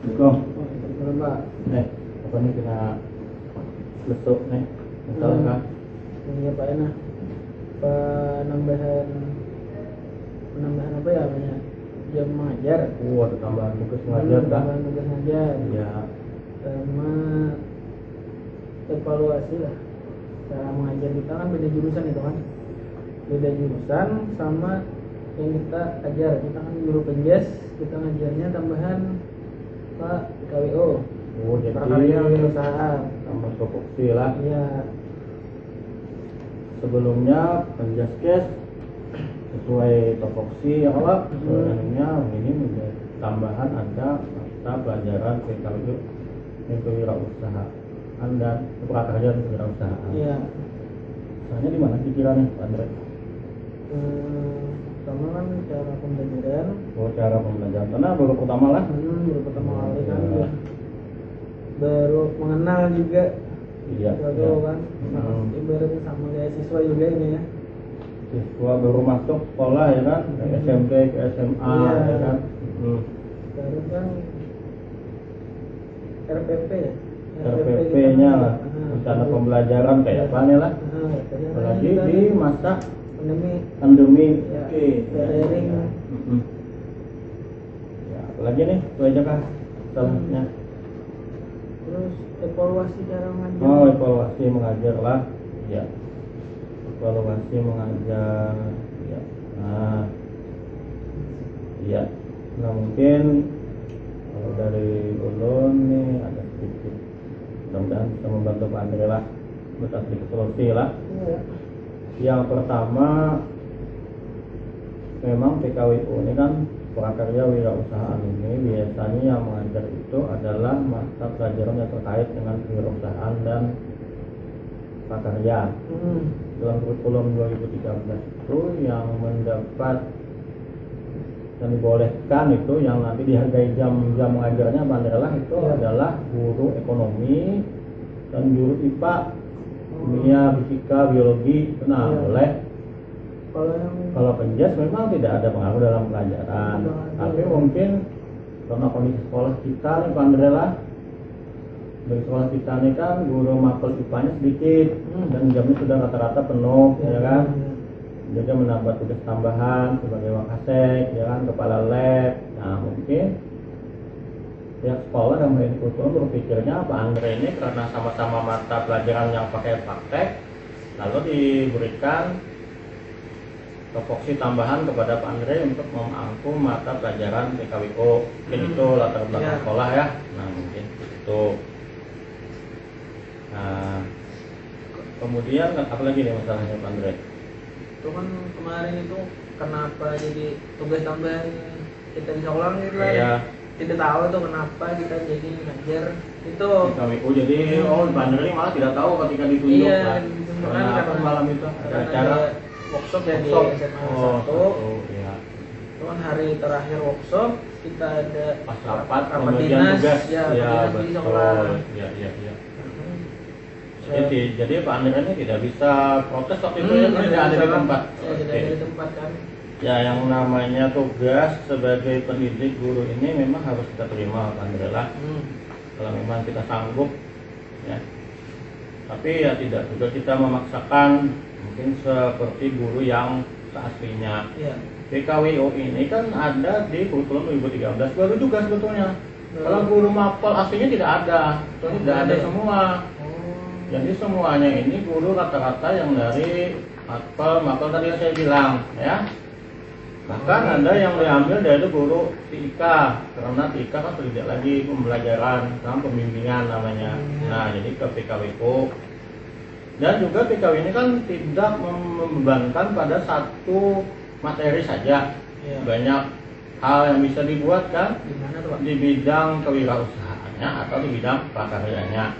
Assalamualaikum. Pak. Apa nih kena lesuk nih? Masalah kan? Ini Pak Ena. Penambahan apa ya namanya? Jam mengajar. Ada tambahan tugas mengajar kan? Tambahan tugas mengajar. Ya. Sama evaluasi lah. Cara mengajar kita kan beda jurusan itu kan. Beda jurusan sama yang kita ajar. Kita kan guru penjas, kita ngajarnya tambahan Pak KWO. Jadi prakarya usaha tambah topoksi lah. Iya. Sebelumnya penjaskes sesuai topoksi ya Pak. Sebenarnya ini menjadi tambahan ada mata pelajaran kewirausahaan dan prakarya kewirausahaan. Iya. Soalnya di mana pikirannya Pak Andre? Pertama kan cara pembelajaran. Cara pembelajaran. Karena baru pertama lah. Baru pertama kali kan ya. Baru mengenal juga. Iya. Baru kan. Ibaratnya sama kayak siswa juga ini ya. Siswa baru masuk sekolah ya kan, ke SMP, ke SMA ya kan. Baru kan RPP ya. RPP-nya lah, rencana pembelajaran kayak apa nih lah. Apalagi di masa pandemi. Oke. Daring. Ya, apalagi nih, itu aja kan salahnya. Terus evaluasi cara mengajar. Evaluasi mengajar lah. Ya. Evaluasi mengajar. Ya. Iya. Nah mungkin kalau dari ulun nih ada sedikit, mudah-mudahan bisa membantu Pak Andre lah, buat sedikit solusi lah. Iya. Yang pertama, memang PKWU ini kan prakarya wirausahaan ini biasanya yang mengajar itu adalah mata pelajaran yang terkait dengan kewirausahaan dan prakarya. Dalam kurikulum 2013 itu yang mendapat dan dibolehkan itu yang nanti dihargai jam mengajarnya adalah itu adalah guru ekonomi dan guru IPA, kimia, fisika, biologi. Nah, boleh. Kalau penjas memang tidak ada pengaruh dalam pelajaran, tapi mungkin karena kondisi sekolah kita nih Pak Andre lah, dari sekolah kita nih kan guru mapel IPA-nya sedikit dan jamnya sudah rata-rata penuh, ya kan. Juga menambah tugas tambahan sebagai wakasek, ya kan, kepala lab. Nah mungkin pihak sekolah dan menjadi kurikulum berpikirnya Pak Andre ini karena sama-sama mata pelajaran yang pakai praktek, lalu diberikan topoksi tambahan kepada Pak Andre untuk memangku mata pelajaran PKWO. Mungkin itu latar belakang sekolah ya. Nah mungkin itu. Nah kemudian apa lagi nih masalahnya Pak Andre? Itu kan kemarin itu kenapa jadi tugas tambahan kita bisa ulang gitu lah. Iya. Tidak tahu tuh kenapa kita jadi ngajar itu. PKWO jadi Pak Andre malah tidak tahu ketika ditunjuk. Iya, lah. Karena apa malam itu ada acara workshop ya di SMA 1. Iya. Itu kan hari terakhir workshop kita ada pas rapat dinas tugas. Ya, betul. di sekolah. Iya. Jadi Pak Andre ini tidak bisa protes waktu itu ya, tidak ada di tempat. Tidak ada di tempat kan. Ya yang namanya tugas sebagai pendidik guru ini memang harus kita terima Pak Andre lah. Kalau memang kita sanggup ya. Tapi ya tidak juga kita memaksakan mungkin seperti guru yang seaslinya. PKWO ini kan ada di kurikulum 2013 baru juga sebetulnya. Kalau guru mapel aslinya tidak ada, tidak ada semua. Jadi semuanya ini guru rata-rata yang dari mapel tadi yang saya bilang ya. Bahkan ada yang diambil dari guru TIK, karena TIK kan tidak lagi pembelajaran, sama pembimbingan namanya. Nah jadi ke PKWO. Dan juga PKW ini kan tidak membebankan pada satu materi saja. Banyak hal yang bisa dibuat kan di bidang kewirausahaannya atau di bidang prakaryanya.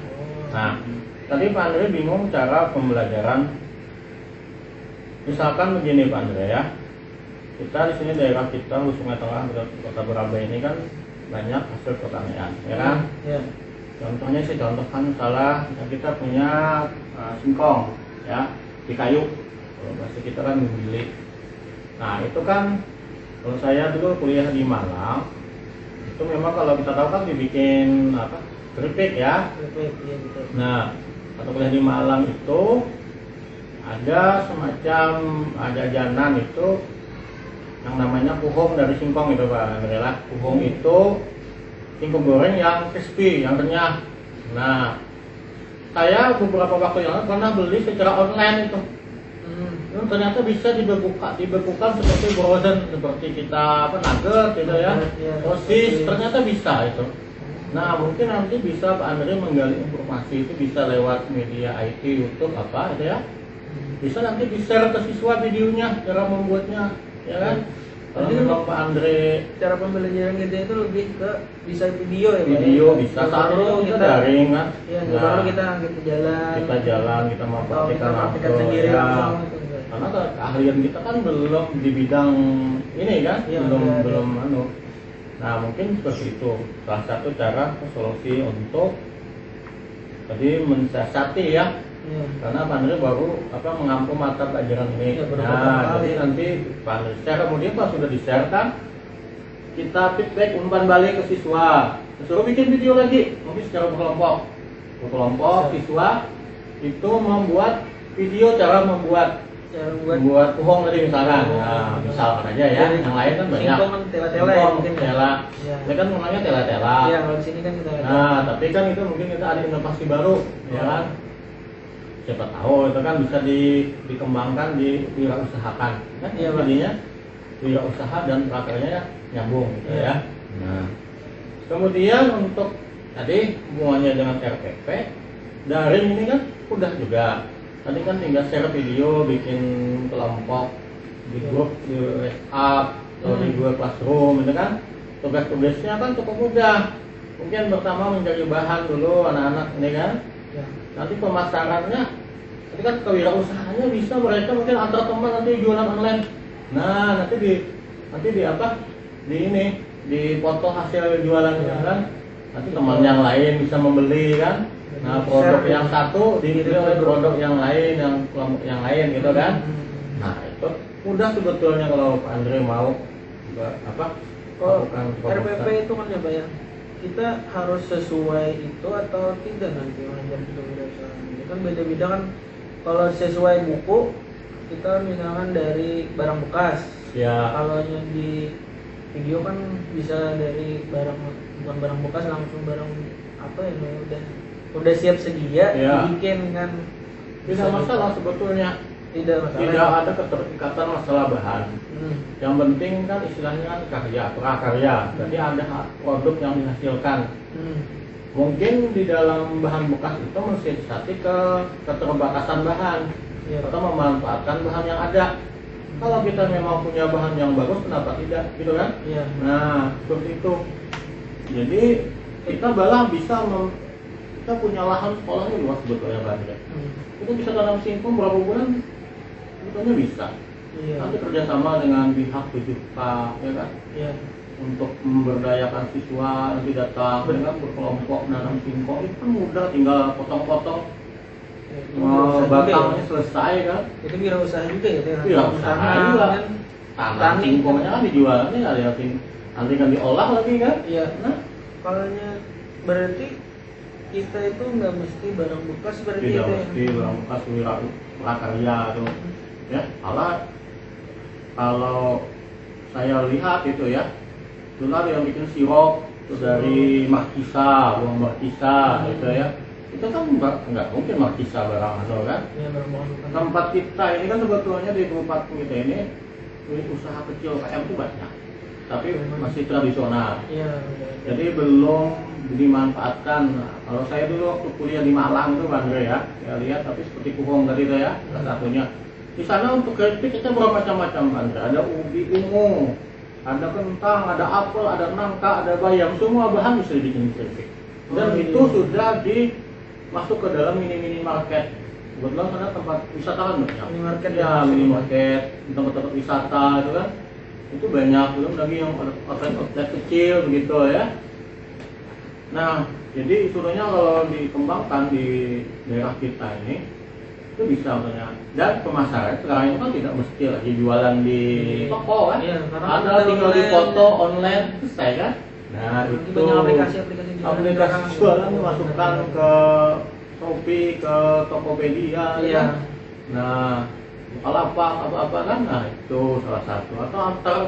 Nah tadi Pak Andre bingung cara pembelajaran. Misalkan begini Pak Andre ya, kita di sini daerah kita Sungai Tengah Kota Berabai ini kan banyak hasil pertanian, ya kan? Contohnya saya contohkan misalnya kita punya singkong, ya di kayu. Kalau bahasa kita kan membeli. Nah itu kan kalau saya dulu kuliah di Malang, Itu memang kalau kita tahu kan dibikin apa? Keripik ya. Keripik, iya betul. Nah, waktu kuliah di Malang itu ada semacam jajanan itu yang namanya puhong dari singkong itu Pak Andrela. Puhong itu singkong goreng yang crispy, yang renyah. Nah, saya beberapa waktu yang lalu pernah beli secara online itu. Ternyata bisa dibekukan seperti frozen, seperti kita nugget gitu ya, sosis, ternyata bisa itu. Nah, mungkin nanti bisa Pak Andre menggali informasi itu bisa lewat media IT, YouTube apa gitu ya. Bisa nanti di-share ke siswa videonya, cara membuatnya, ya kan? Kalau memang Pak Andre cara pembelajaran kita itu lebih ke bisa video ya Pak? Video bisa, saat itu kita daring kan? Iya, nah, kita jalan. Kita jalan, kita mempraktikkan sendiri ya. langsung. Karena keahlian kita kan belum di bidang ini kan, ya, belum anu. Nah, mungkin seperti itu salah satu cara solusi untuk tadi mensiasati ya. Ya. Karena Pak Andre baru mengampu mata pelajaran ini. Ya, nah, jadi nanti Pak Andre share, kemudian pas sudah di-share kan, kita feedback umpan balik ke siswa. Suruh bikin video lagi, mungkin secara berkelompok. Siswa itu membuat video cara membuat puhong tadi misalkan. Nah, misalkan aja ya. Yang lain kan banyak. Singkong kan tela-tela ya mungkin. Tela. Ini kan namanya tela-tela. Iya, kalau di sini kan kita. Nah, tapi kan itu mungkin kita ada inovasi baru, ya kan? Siapa tahu itu kan bisa dikembangkan, diwirausahakan. Kan iya, jadinya wirausaha dan prakaryanya nyambung gitu ya. Nah, kemudian untuk tadi hubungannya dengan RPP, daring ini kan udah juga. Tadi kan tinggal share video, bikin kelompok di grup di WhatsApp atau di Google Classroom itu kan. Tugas-tugasnya kan cukup mudah. Mungkin pertama mencari bahan dulu anak-anak ini kan. Ya. Nanti pemasarannya, nanti kan kewirausahaannya bisa mereka mungkin antar teman nanti jualan online. Nah, nanti di foto hasil jualannya kan. Nanti teman yang lain bisa membeli kan. Nah, produk yang satu dibeli oleh produk yang lain, yang kelompok yang lain gitu kan. Nah, itu mudah sebetulnya kalau Pak Andre mau melakukan RPP itu kan ya Pak ya, kita harus sesuai itu atau tidak nanti mengajar kita wirausaha. Ini kan beda-beda kan. Kalau sesuai buku kita misalkan dari barang bekas ya. Kalau yang di video kan bisa dari bukan barang bekas, langsung barang apa ya, udah siap sedia ya. Dibikin kan tidak masalah sebetulnya, tidak ada keterikatan masalah bahan. Yang penting kan istilahnya kan prakarya, jadi ada produk yang dihasilkan. Mungkin di dalam bahan bekas itu mensiasati keterbatasan bahan ya. Atau memanfaatkan bahan yang ada. Kalau kita memang punya bahan yang bagus, kenapa tidak, gitu kan? Ya. Nah, seperti itu. Jadi kita malah bisa kita punya lahan sekolahnya luas sebetulnya Pak. Kita bisa tanam singkong berapa bulan sebetulnya bisa. Iya. Nanti kerjasama dengan pihak PJK ya kan, iya. Untuk memberdayakan siswa nanti datang dengan berkelompok nanam singkong itu kan mudah, tinggal potong-potong batangnya selesai kan. Itu wirausaha juga ya? Wirausaha juga. Tanam singkongnya kan dijualnya nanti kan diolah lagi kan. Iya. Nah, kalau berarti kita itu nggak mesti barang bekas berarti tidak mesti barang bekas prakarya atau ya. Kalau saya lihat itu ya, dulu ada yang bikin sirup itu dari markisa, buang markisa gitu ya. Itu kan nggak mungkin markisa barang kan. Ya, tempat kita ini kan sebetulnya di kabupaten kita ini usaha kecil UMKM itu banyak, tapi masih tradisional. Ya, jadi belum dimanfaatkan. Kalau saya dulu waktu kuliah di Malang itu Bang Andre ya, saya lihat tapi seperti puhong tadi itu ya, salah satunya. Di sana untuk keripik kita bermacam-macam Bang Andre. Ada ubi ungu, ada kentang, ada apel, ada nangka, ada bayam, semua bahan bisa dibikin keripik. Dan itu sudah masuk ke dalam mini market. Kebetulan sana tempat wisata kan banyak. Mini market ya, mini market, tempat-tempat wisata itu kan. Itu banyak, belum lagi yang outlet kecil begitu ya. Nah, jadi isunya kalau dikembangkan di daerah kita ini itu bisa sebenarnya. Dan pemasaran sekarang itu kan tidak mesti lagi jualan di toko kan. Iya, ada tinggal di foto online selesai kan. Nah Nanti itu banyak aplikasi-aplikasi jualan dimasukkan ke Shopee, ke Tokopedia, Iya. kan? Nah Bukalapak apa-apa kan, nah itu salah satu. Atau antar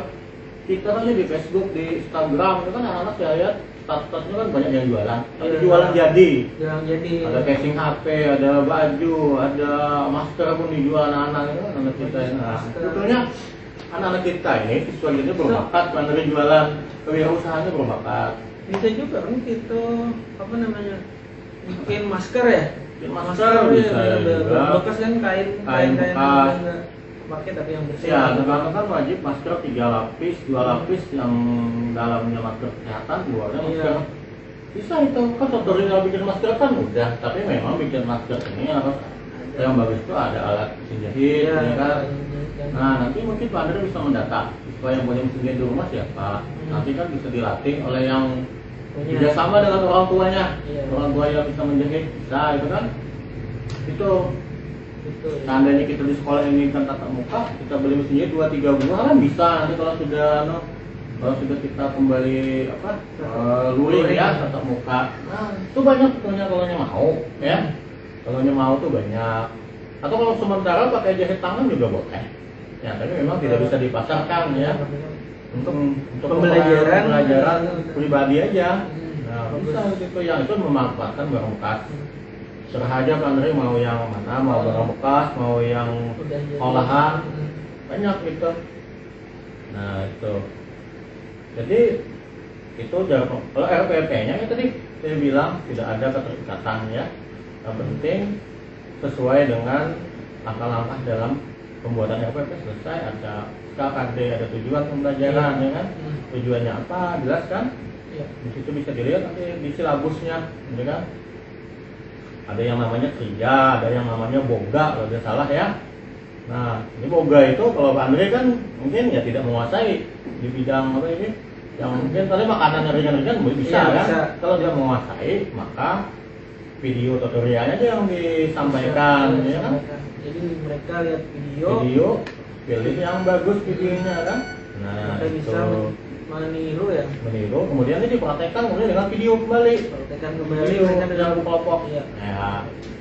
kita kan di Facebook, di Instagram itu kan anak-anak saya lihat statusnya kan banyak yang jualan, tapi Iya. jualan jadi. Yang jadi. Ada casing HP, ada baju, ada masker pun dijual anak-anak itu kan anak kita. Nah, sebetulnya anak-anak kita ini siswa ini berbakat, mandiri jualan, kewirausahaannya berbakat. Bisa juga kan kita apa namanya bikin masker ya. Bikin masker bisa juga. Bekas kan kain bekas. enggak pakai tapi yang bersih. Ya, sekarang kan wajib masker 3 lapis, 2 lapis yang dalamnya masker kesehatan, luarnya masker. Iya. Bisa itu kan tutorial bikin masker kan udah, tapi memang bikin masker ini harus yang bagus itu ada alat mesin jahit, Iya, ya kan. iya. Nah, nanti mungkin Pak Andre bisa mendata siswa yang punya mesin jahit di rumah siapa. Nanti kan bisa dilatih oleh yang Punya. kerjasama dengan orang tuanya. Iya. Orang tua yang bisa menjahit bisa, itu kan. Itu Betul. seandainya kita di sekolah ini kan tatap muka, kita beli mesin jahit 2-3 buah kan bisa. Nanti kalau sudah kita kembali luring ya tatap muka. Nah, itu banyak sebetulnya kalau mau ya. Kalau mau tuh banyak. Atau kalau sementara pakai jahit tangan juga boleh. Ya, tapi memang tidak bisa dipasarkan ya. Untuk pembelajaran pribadi aja. Nah, bisa itu yang itu memanfaatkan barang bekas. Serah aja Pak Andre mau yang mana, mau barang bekas, mau yang olahan, banyak itu. Nah itu. Jadi itu kalau RPP-nya ya tadi saya bilang tidak ada keterikatan ya. Yang penting sesuai dengan langkah-langkah dalam pembuatan RPP selesai, ada KKD, ada tujuan pembelajaran ya kan. Tujuannya apa jelas kan? Di situ bisa dilihat nanti di silabusnya, ya kan? Ada yang namanya kriya, ada yang namanya boga kalau tidak salah ya. Nah, ini boga itu kalau Pak Andre kan mungkin ya tidak menguasai di bidang apa ini, yang mungkin tadi makanan ringan-ringan bisa ya, kan? Bisa. Kalau dia menguasai, maka video tutorialnya aja yang disampaikan, ya kan? Jadi mereka lihat video, pilih yang bagus videonya kan? Nah, mereka bisa meniru ya. Meniru, kemudian ini dipraktekkan kemudian dengan video kembali. Praktekkan kembali Video mereka dengan kelompok. Iya. Ya,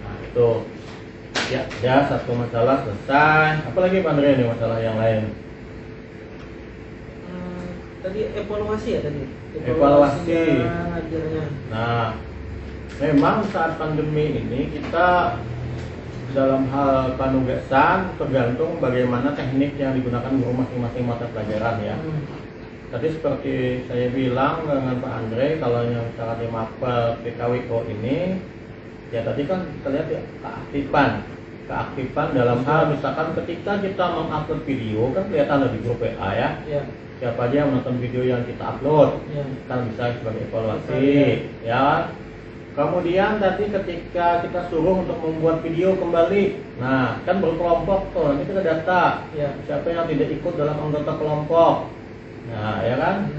nah itu. Ya, satu masalah selesai. Apalagi Pak Andre nih masalah yang lain? Tadi evaluasi ya tadi. Evaluasi. Ngajarnya. Nah, memang saat pandemi ini kita dalam hal penugasan tergantung bagaimana teknik yang digunakan guru masing-masing mata pelajaran ya. Tadi seperti saya bilang dengan Pak Andre, kalau yang misalkan di mapel PKWO ini, ya tadi kan kita lihat ya keaktifan dalam hal misalkan ketika kita mengupload video kan kelihatan di grup WA ya. Siapa aja yang menonton video yang kita upload, kan bisa sebagai evaluasi, ya. Kemudian tadi ketika kita suruh untuk membuat video kembali, nah kan berkelompok tuh, nanti kita data siapa yang tidak ikut dalam anggota kelompok. Nah, ya kan?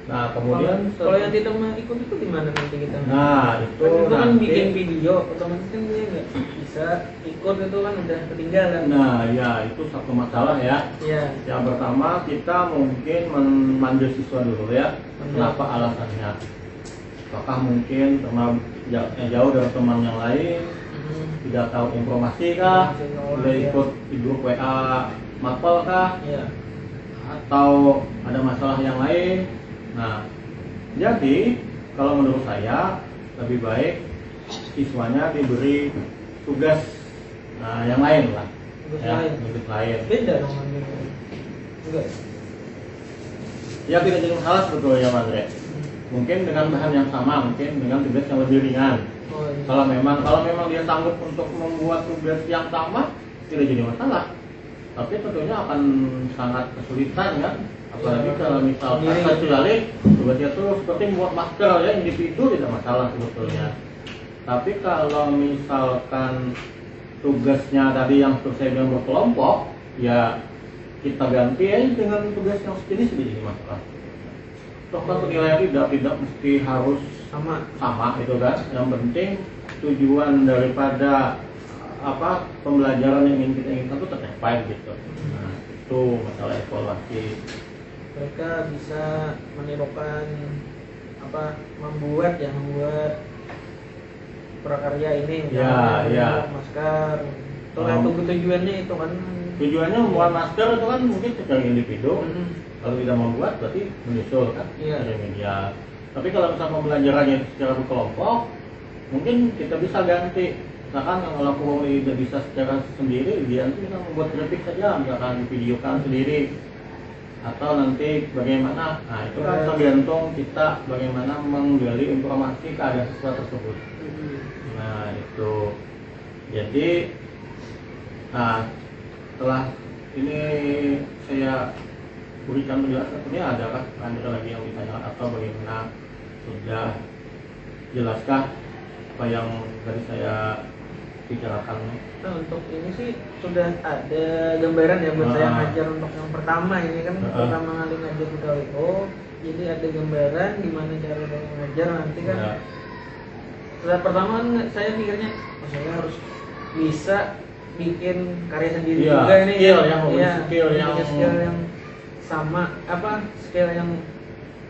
Nah, kemudian kalau yang tidak mau ikut itu gimana nanti kita? Nah, itu kan nanti bikin video, otomatis kan dia nggak bisa ikut, itu kan udah ketinggalan. Nah, ya itu satu masalah ya. Iya. Yang pertama kita mungkin memanggil siswa dulu ya. Kenapa alasannya? Apakah mungkin teman jauh dari teman yang lain, tidak tahu informasi kah, tidak ikut di grup WA mapel kah? Atau ada masalah yang lain. Nah, jadi kalau menurut saya lebih baik siswanya diberi tugas yang lain lah. Tugas lain. Beda dong enggak. Ya tidak jadi masalah sebetulnya Mas Andre. Mungkin dengan bahan yang sama, mungkin dengan tugas yang lebih ringan. Kalau memang dia sanggup untuk membuat tugas yang sama, tidak jadi masalah. Tapi tentunya akan sangat kesulitan kan, apalagi kalau misalkan kecuali tugasnya itu seperti membuat masker ya, individu tidak masalah sebetulnya. Tapi kalau misalkan tugasnya tadi yang saya bilang berkelompok, ya kita ganti aja dengan tugas yang sejenis jadi masalah. Toh kan penilaian tidak mesti harus sama itu kan. Yang penting tujuan daripada pembelajaran yang ingin kita inginkan itu tercapai gitu. Nah, itu masalah evaluasi. Mereka bisa menirukan membuat prakarya ini, Ya, ya. masker. Tujuannya itu kan. Tujuannya membuat masker itu kan mungkin secara individu. Kalau tidak membuat berarti menyusul kan dari media. Tapi kalau misalnya pembelajarannya secara berkelompok, mungkin kita bisa ganti. Misalkan kalau Purwoli tidak bisa secara sendiri, dia nanti bisa membuat grafik saja, misalkan divideokan sendiri. Atau nanti bagaimana, nah itu kan tergantung kita bagaimana menggali informasi keadaan siswa tersebut. Nah itu, jadi, nah setelah ini saya berikan penjelasan, ini adakah Anda lagi yang ditanyakan atau bagaimana, sudah jelaskah apa yang tadi saya bicarakan? Nah, untuk ini sih sudah ada gambaran ya buat saya ngajar untuk yang pertama ini kan pertama kali ngajar di KWO, jadi ada gambaran gimana cara saya ngajar nanti kan. Setelah pertama kan saya pikirnya saya harus bisa bikin karya sendiri juga ini skill yang sama skill yang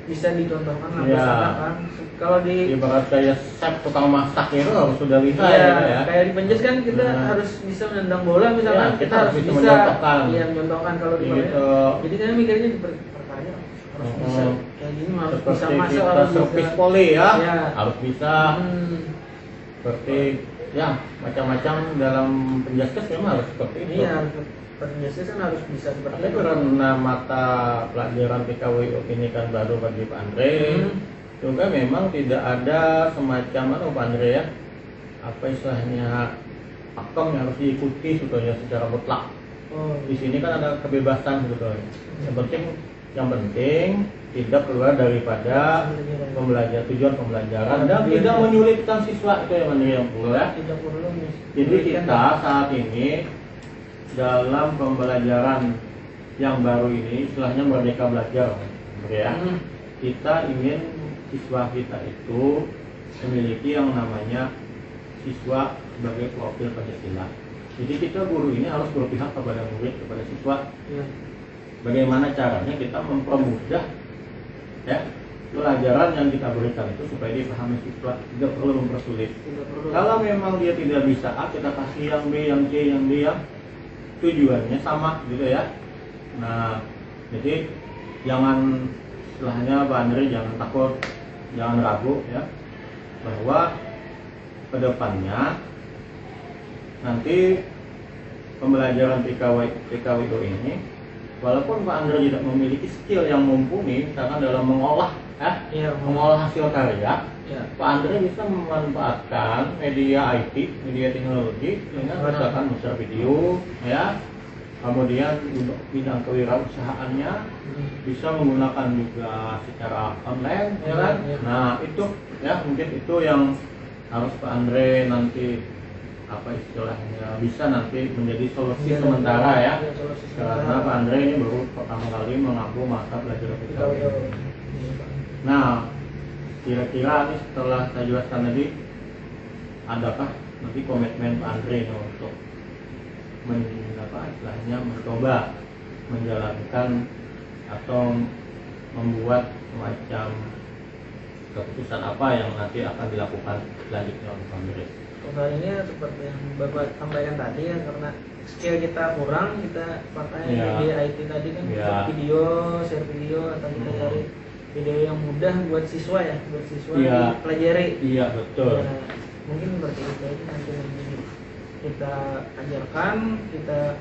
bisa dicontohkan lah kan. Kalau di ibarat kayak chef tukang masak itu harus sudah lihai ya. Kayak di Penjes kan kita harus bisa menendang bola misalkan, kita harus bisa mencontohkan kalau di gitu. Jadi saya mikirnya di perkarya harus bisa kayak gini, harus bisa masak, harus servis poli ya, harus bisa. Seperti ya macam-macam dalam Penjaskes memang harus seperti itu. Iya, Penjaskes kan harus bisa seperti itu. Tapi karena mata pelajaran PKWU ini kan baru bagi Pak Andre, juga memang tidak ada semacam Pak Andre ya, apa istilahnya pakem yang harus diikuti sebetulnya secara mutlak. Di sini kan ada kebebasan sebetulnya. Yang penting tidak keluar daripada tujuan pembelajaran dan tidak menyulitkan siswa, itu yang perlu ya. Jadi kita saat ini dalam pembelajaran yang baru ini istilahnya merdeka belajar ya. Kita ingin siswa kita itu memiliki yang namanya siswa sebagai profil Pancasila. Jadi kita guru ini harus berpihak kepada murid, kepada siswa. Bagaimana caranya kita mempermudah ya pelajaran yang kita berikan itu supaya dipahami siswa, tidak perlu mempersulit. Kalau memang dia tidak bisa A, kita kasih yang B, yang C, yang D yang tujuannya sama gitu ya. Nah, jadi jangan istilahnya Pak Andre jangan takut, jangan ragu ya, bahwa kedepannya nanti pembelajaran PKWU ini, walaupun Pak Andre tidak memiliki skill yang mumpuni misalkan dalam mengolah mengolah hasil karya, Pak Andre bisa memanfaatkan media IT, media teknologi dengan misalkan besar video ya. Kemudian untuk bidang kewirausahaannya bisa menggunakan juga secara online ya kan. Nah, itu ya mungkin itu yang harus Pak Andre nanti apa istilahnya bisa nanti menjadi solusi sementara ya. Karena Pak Andre ini baru pertama kali mengampu masa belajar PKWU. Nah, kira-kira nih setelah saya jelaskan tadi, adakah nanti komitmen Pak Andre untuk istilahnya mencoba menjalankan atau membuat semacam keputusan apa yang nanti akan dilakukan selanjutnya oleh Pak Andre? Kalau ini seperti yang Bapak sampaikan tadi ya, karena skill kita kurang, kita pakai media IT tadi kan, share video atau kita cari video yang mudah buat siswa ya, buat siswa dipelajari. Iya betul. Ya, mungkin seperti itu aja nanti kita ajarkan, kita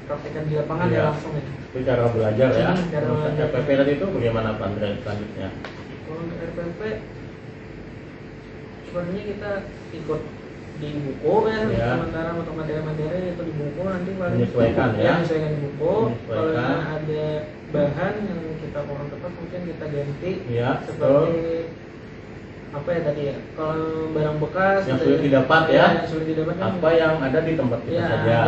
praktekkan di lapangan ya langsung ya. Itu cara belajar ya. RPP tadi itu bagaimana Pak Andre selanjutnya? Kalau untuk RPP sebenarnya kita ikut di buku ya, sementara untuk materi-materi itu di buku, nanti paling menyesuaikan menyesuaikan di buku. Kalau ada bahan yang kita kurang tepat mungkin kita ganti seperti apa ya tadi ya, kalau barang bekas yang sulit didapat ya, yang sulit didapat kan, apa yang ada di tempat kita saja.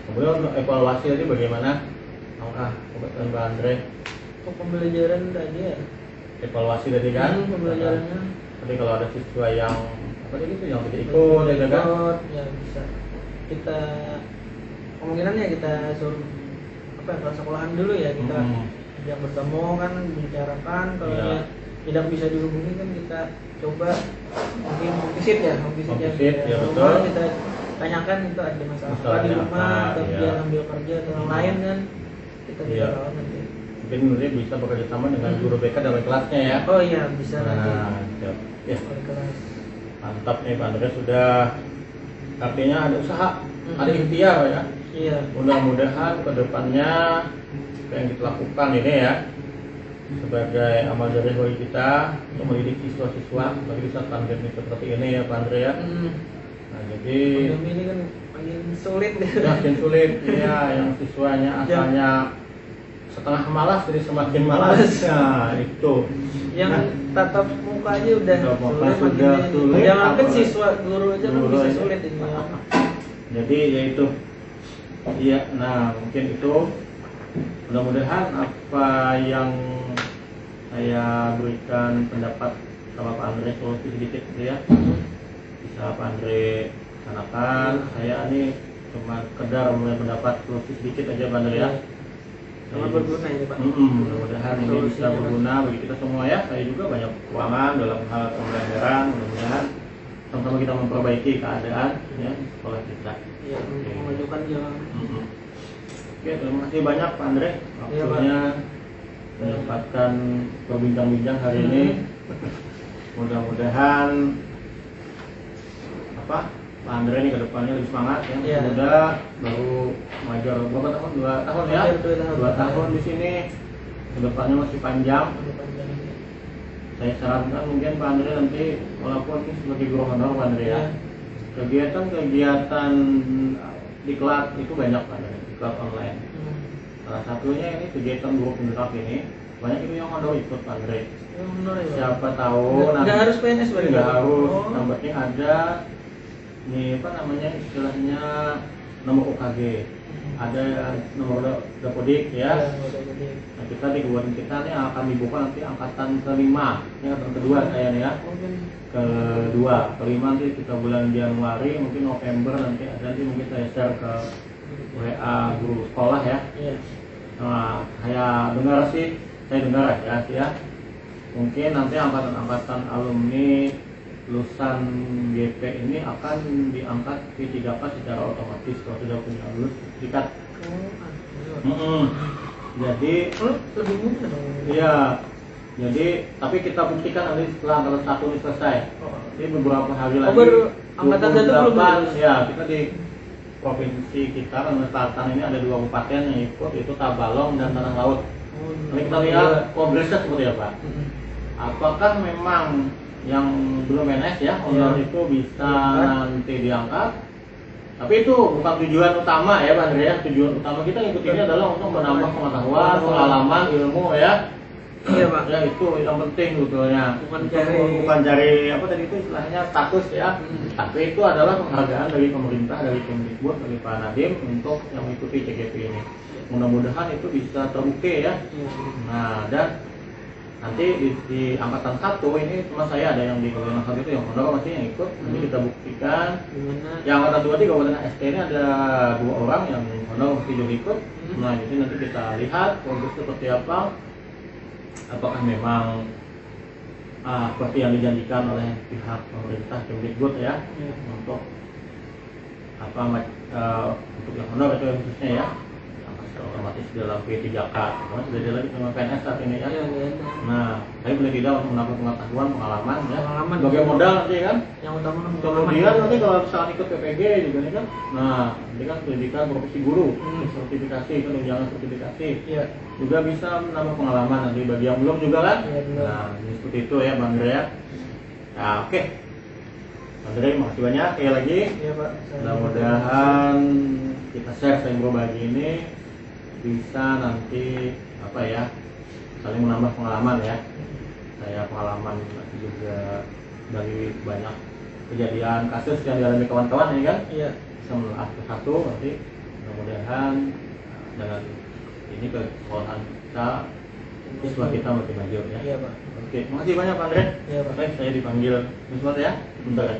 Kemudian untuk evaluasi tadi bagaimana? Komitmen Pak Andre untuk pembelajaran tadi ya, evaluasi tadi kan pembelajarannya. Tapi kalau ada siswa yang apa tadi itu yang tidak ikut ya bisa kita kemungkinan ya kita suruh kelas sekolahan dulu ya, kita ajak bertemu kan, bicarakan. Kalau Iya. dia tidak bisa dihubungi kan kita coba mungkin home visit ya, Home visit, ya, rumah betul. kita tanyakan itu ada masalah apa di Masalahnya rumah, apa, atau iya. dia ambil kerja atau yang lain kan kita bisa Iya. rawat nanti. Mungkin dia bisa bekerja sama dengan guru BK dalam kelasnya ya. Oh iya bisa nanti Nah, siap. Ya, wali kelas. mantap nih Pak Andre, sudah artinya ada usaha, ada Mhm. ikhtiar ya. Iya. Mudah-mudahan ke depannya apa yang kita lakukan ini ya sebagai amal jariah bagi kita untuk mendidik siswa-siswa bagi di saat pandemi seperti ini ya Pak Andre ya. Nah, jadi Pandemi ini kan makin sulit. makin sulit ya, yang siswanya asalnya setengah malas jadi semakin malas. Nah, itu. Yang tatap muka aja udah Tatap muka sulit, sudah makin sulit, jangan kan apalagi siswa guru aja kan guru bisa aja. sulit ini ya. Jadi yaitu iya, nah mungkin itu mudah-mudahan apa yang saya berikan pendapat sama Pak Andre solusi sedikit gitu ya bisa Pak Andre laksanakan. Saya ini cuma sekedar mulai pendapat solusi sedikit aja Pak Andre ya. Sangat berguna ini Pak. Mudah-mudahan ini bisa Solusinya, Pak. berguna bagi kita semua ya. Saya juga banyak kekurangan dalam hal pembelajaran. Mudah-mudahan sama-sama kita memperbaiki keadaan ya sekolah kita. Iya, mengajukan jalan. Oke, terima kasih banyak Pak Andre Iya, Pak. waktunya menyempatkan berbincang-bincang hari ini. Mudah-mudahan apa Pak Andre ini kedepannya lebih semangat ya. Iya. Muda baru mengajar berapa tahun? 2 tahun ya. Iya, 2 tahun. 2 tahun di sini. Kedepannya masih panjang. Saya sarankan mungkin Pak Andre nanti walaupun ini sebagai guru honor Pak Andre ya. Iya. Kegiatan-kegiatan di kelas itu banyak Pak Andre, di kelas online. Salah satunya ini kegiatan guru penggerak ini banyak itu yang honor ikut Pak Andre. Ya, benar ya. Siapa tahu Nggak harus PNS berarti, nggak Pak? harus. Oh. Yang penting ada nih apa namanya istilahnya nomor UKG, ada nomor dapodik ya. Nah, kita di gua kita nih akan dibuka nanti angkatan kelima, ini angkatan kedua saya nih ya. Kelima nanti kita bulan Januari, mungkin November nanti ada, nanti mungkin saya share ke WA guru sekolah ya. Iya. Nah, saya dengar ya, mungkin nanti angkatan-angkatan alumni lulusan GP ini akan diangkat P3K secara otomatis kalau sudah punya lulus sertifikat. Jadi Lebih mudah dong. iya, jadi tapi kita buktikan nanti setelah angkatan 1 ini selesai. Ini beberapa hari lagi. baru angkatan 1 belum 28, lulus? ya kita di provinsi kita Kalimantan Selatan ini ada 2 kabupaten yang ikut, itu Tabalong dan Tanah Laut. Nanti kita lihat progresnya seperti apa. Apakah memang yang belum PNS ya, honor itu bisa nanti diangkat? Tapi itu bukan tujuan utama ya Pak Andre ya. Tujuan utama kita ikut ini adalah untuk menambah pengetahuan, pengalaman, ilmu ya. Iya Pak. Ya itu yang penting sebetulnya. Bukan cari apa tadi itu istilahnya status ya. Tapi itu adalah penghargaan dari pemerintah, dari Kemdikbud, dari Pak Nadiem untuk yang mengikuti CGP ini. Mudah-mudahan itu bisa terbukti ya. Nah, dan nanti di angkatan 1 ini cuma saya ada yang di Kabupaten 1 itu yang honor masih yang ikut. Nanti kita buktikan. Yang angkatan 2 di Kabupaten ST ini ada 2 orang yang honor mesti juga ikut. Nah, jadi nanti kita lihat progres seperti apa. Apakah memang seperti yang dijanjikan oleh pihak pemerintah Kemdikbud ya, untuk apa untuk yang honor itu khususnya ya, otomatis dalam P3K, kemudian sudah ada lagi sama PNS saat ini ya. Nah, tapi boleh tidak untuk menambah pengetahuan, pengalaman ya, sebagai modal nanti kan. Yang utama kan Kemudian nanti kalau misalkan ikut PPG juga nih kan, nah ini kan pendidikan profesi guru, sertifikasi kan, tunjangan sertifikasi, juga bisa menambah pengalaman nanti bagi yang belum juga kan. Nah, ini seperti itu ya Bang Andre ya. Nah, oke. Bang Andre, makasih banyak sekali lagi. Iya Pak. Mudah-mudahan kita share saya berbagi ini bisa nanti apa ya, saling menambah pengalaman ya. Saya pengalaman juga dari banyak kejadian kasus yang dialami kawan-kawan ini kan. Iya. Bisa menelaah satu nanti mudah-mudahan dengan ini kesalahan kita siswa kita makin maju ya. Iya Pak. Oke, makasih banyak Pak Andre. Iya Pak. Baik, saya dipanggil sesuatu ya. Bentar ya.